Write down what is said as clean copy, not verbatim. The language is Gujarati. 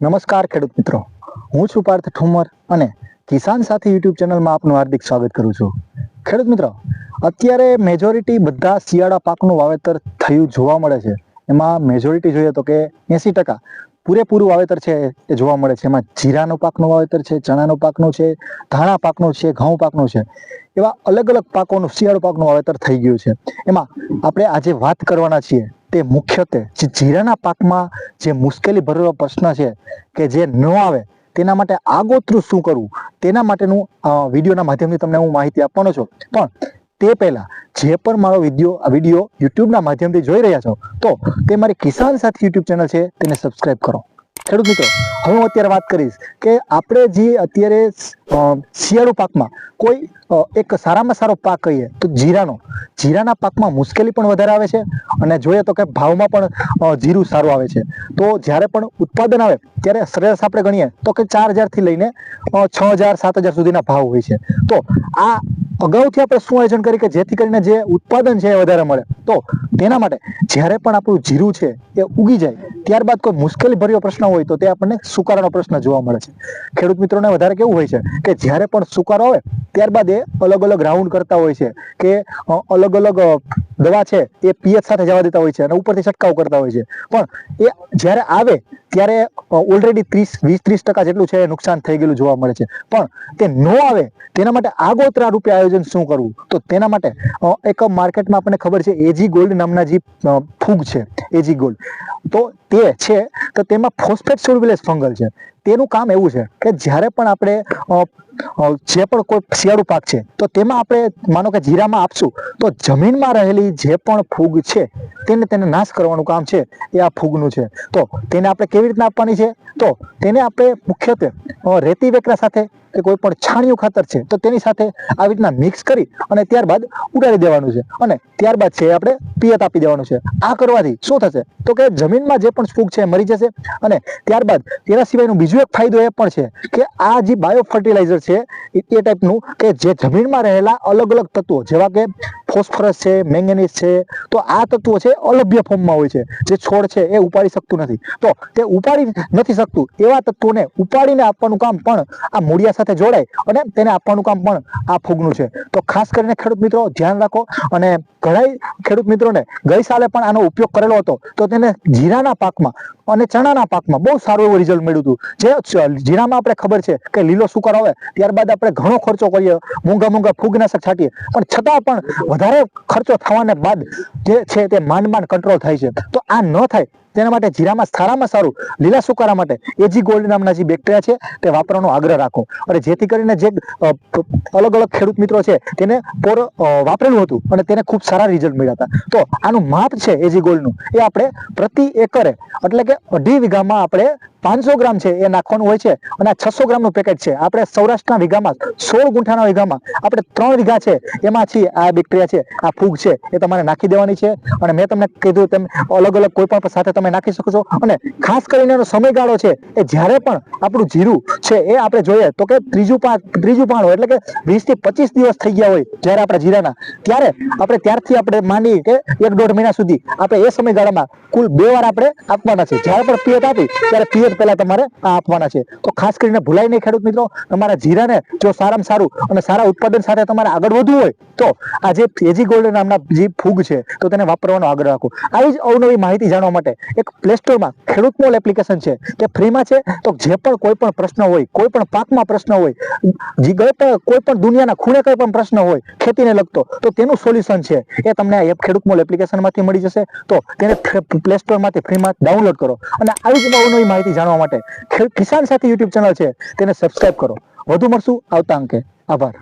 નમસ્કાર ખેડૂત મિત્રો, હું છું પાર્થ ઠુમર અને કિસાન સાથી યુટ્યુબ ચેનલમાં આપનું હાર્દિક સ્વાગત કરું છું. ખેડૂત મિત્રો, અત્યારે મેજોરિટી બધા શિયાળા પાકનું વાવેતર થયું જોવા મળે છે. એમાં મેજોરિટી જોઈએ તો કે 80% પૂરેપૂરું વાવેતર છે એ જોવા મળે છે. એમાં જીરાનો પાકનું વાવેતર છે, ચણાનો પાકનું છે, ધાણા પાકનું છે, ઘઉં પાકનું છે, એવા અલગ અલગ પાકોનું શિયાળુ પાકનું વાવેતર થઈ ગયું છે. એમાં આપણે આજે વાત કરવાના છીએ તે મુખ્યત્વે જે જીરાના પાકમાં જે મુશ્કેલી ભરેલો પ્રશ્ન છે કે જે ન આવે તેના માટે આગોતરું શું કરવું, તેના માટેનું વિડીયોના માધ્યમથી તમને હું માહિતી આપવાનો છું. પણ તે પહેલા જે પણ મારો વિડીયો યુટ્યુબના માધ્યમથી જોઈ રહ્યા છો તો તે મારી કિસાન સાથી યુટ્યુબ ચેનલ છે તેને સબસ્ક્રાઇબ કરો. ખેડૂત મિત્રો, હવે હું અત્યારે વાત કરીશ કે આપણે જે અત્યારે શિયાળુ પાકમાં કોઈ એક સારામાં સારો પાક કહીએ તો જીરાના પાકમાં મુશ્કેલી પણ વધારે આવે છે અને જોઈએ તો કે ભાવમાં પણ જીરું સારું આવે છે. તો જ્યારે પણ ઉત્પાદન આવે ત્યારે સરેરાશ આપણે ગણીએ તો કે 4,000 થી લઈને 6,000 7,000 સુધીના ભાવ હોય છે. તો આ અગાઉથી આપણે શું આયોજન કરી કે જેથી કરીને જે ઉત્પાદન છે એ વધારે મળે. તો તેના માટે જ્યારે પણ આપણું જીરું છે એ ઉગી જાય ત્યારબાદ કોઈ મુશ્કેલી ભર્યો પ્રશ્ન હોય તો તે આપણને સુકારાનો પ્રશ્ન જોવા મળે છે. ખેડૂત મિત્રોને વધારે કેવું હોય છે કે જ્યારે પણ સુકારો આવે ત્યારબાદ એ અલગ અલગ રાઉન્ડ કરતા હોય છે કે અલગ અલગ દવા છે એ પીએચ સાથે જવા દેતા હોય છે અને ઉપરથી છંટકાવ કરતા હોય છે. પણ એ જ્યારે આવે ત્યારે ઓલરેડી 20-30% જેટલું છે નુકસાન થઈ ગયેલું જોવા મળે છે. પણ તે ન આવે તેના માટે આગોતરા રૂપે આયોજન શું કરવું, તો તેના માટે એક માર્કેટમાં આપણને ખબર છે એજી ગોલ્ડ નામના જે ફૂગ છે, એજી ગોલ્ડ, તો તે છે તો તેમાં ફોસ્ફેટ સોલ્યુબલ ફંગલ છે. તેનું કામ એવું છે કે જ્યારે પણ આપણે જે પણ કોઈ શિયાળુ પાક છે તો તેમાં આપણે માનો કે જીરામાં આપશું તો જમીનમાં રહેલી જે પણ ફૂગ છે તેને નાશ કરવાનું કામ છે એ આ ફૂગનું છે. તો તેને આપણે કેવી રીતના આપવાની છે, તો તેને આપણે મુખ્યત્વે રેતી વેકરા સાથે કે કોઈ પણ છાણિયું ખાતર છે તો તેની સાથે આવી રીતના મિક્સ કરી અને ત્યારબાદ ઉડાડી દેવાનું છે અને ત્યારબાદ છે આપણે પિયત આપી દેવાનું છે. આ કરવાથી શું થશે તો કે જમીનમાં જે પણ ફૂગ છે મરી જશે અને ત્યારબાદ તેના સિવાયનું બીજું એક ફાયદો એ પણ છે કે આ જે બાયો ફર્ટિલાઇઝર છે એ ટાઈપનું કે જે જમીનમાં રહેલા અલગ અલગ તત્વો જેવા કે ફોસ્ફરસ છે, મેંગેનીઝ છે, તો આ તત્વો છે અલભ્ય ફોર્મમાં હોય છે જે છોડ છે એ ઉપાડી શકતું નથી. તો તે ઉપાડી નથી શકતું એવા તત્વોને ઉપાડીને આપવાનું કામ પણ આ મૂળિયા સાથે જોડાય અને તેને આપવાનું કામ પણ આ ફૂગનું છે. તો ખાસ કરીને ખેડૂત મિત્રો ધ્યાન રાખો. અને ઘણા ખેડૂત મિત્રોને ગઈ સાલે પણ આનો ઉપયોગ કરેલો હતો તો તેને જીરાના પાકમાં અને ચણાના પાકમાં બહુ સારું એવું રિઝલ્ટ મળ્યું હતું. જે જીરામાં આપણે ખબર છે કે લીલો સુકારો આવે ત્યારબાદ આપણે ઘણો ખર્ચો કરીએ, મોંઘા ફૂગનાશક છાંટીએ, પણ છતાં પણ વધારે ખર્ચો થવાને બાદ જે છે તે માંડ કંટ્રોલ થાય છે. તો આ ન થાય તેના માટે જીરામાં સારામાં સારું લીલા સુકારા માટે એજી ગોલ્ડ નામના જે બેક્ટેરિયા છે તે વાપરવાનો આગ્રહ રાખો. અને જેથી કરીને જે અલગ અલગ ખેડૂત મિત્રો છે તેને વાપરેલું હતું અને તેને ખૂબ સારા રિઝલ્ટ મળ્યા હતા. તો આનું માપ છે એજી ગોલ્ડનું એ આપણે પ્રતિ એકરે એટલે કે 2.5 વીઘામાં આપણે 500 ગ્રામ છે એ નાખવાનું હોય છે અને આ 600 ગ્રામનું પેકેટ છે. આપણે સૌરાષ્ટ્રના વીઘામાં 16 ગુંઠાના વીઘામાં આપણે 3 વીઘા છે એમાંથી આ બેક્ટેરિયા છે, આ ફૂગ છે એ તમારે નાખી દેવાની છે. અને મેં તમને કીધું તેમ અલગ અલગ કોઈ પણ સાથે તમે નાખી શકો છો. અને ખાસ કરીને એનો સમયગાળો છે એ જ્યારે પણ આપણું જીરું છે એ આપણે જોઈએ તો કે ત્રીજું પાણ હોય એટલે કે 20 થી 25 દિવસ થઈ ગયા હોય જ્યારે આપણે જીરાના, ત્યારે આપણે ત્યારથી આપણે માંડી કે 1-1.5 મહિના સુધી આપણે એ સમયગાળામાં કુલ 2 વાર આપણે આપવાના છે. જ્યારે પણ પિયત આપી ત્યારે પિયત પહેલા તમારે આ આપવાના છે. તો ખાસ કરીને ભૂલાય નહીં ખેડૂત મિત્રો, તમારા જીરાને જો સારામાં સારું અને સારા ઉત્પાદન સાથે તમારે આગળ વધવું હોય તો આ જે એજી ગોલ્ડ નામના જે ફૂગ છે તો તેને વાપરવાનો આગ્રહ રાખો. આવી જ અવનવી માહિતી જાણવા માટે એક પ્લે સ્ટોરમાં ખેડૂત મોલ એપ્લિકેશન છે તે ફ્રીમાં છે. તો જે પણ કોઈ પણ પ્રશ્ન હોય, કોઈ પણ પાકમાં પ્રશ્ન હોય, કોઈ પણ દુનિયાના ખૂણે કોઈ પણ પ્રશ્ન હોય ખેતીને લગતો, તો તેનું સોલ્યુશન છે એ તમને આ ખેડૂત મોલ એપ્લિકેશનમાંથી મળી જશે. તો તેને પ્લે સ્ટોરમાંથી ફ્રીમાં ડાઉનલોડ કરો અને આવી જ અવનવી માહિતી જાણવા માટે કિસાન સાથી યુટ્યુબ ચેનલ છે તેને સબસ્ક્રાઇબ કરો. વધુ મળશું આવતા અંકે. આભાર.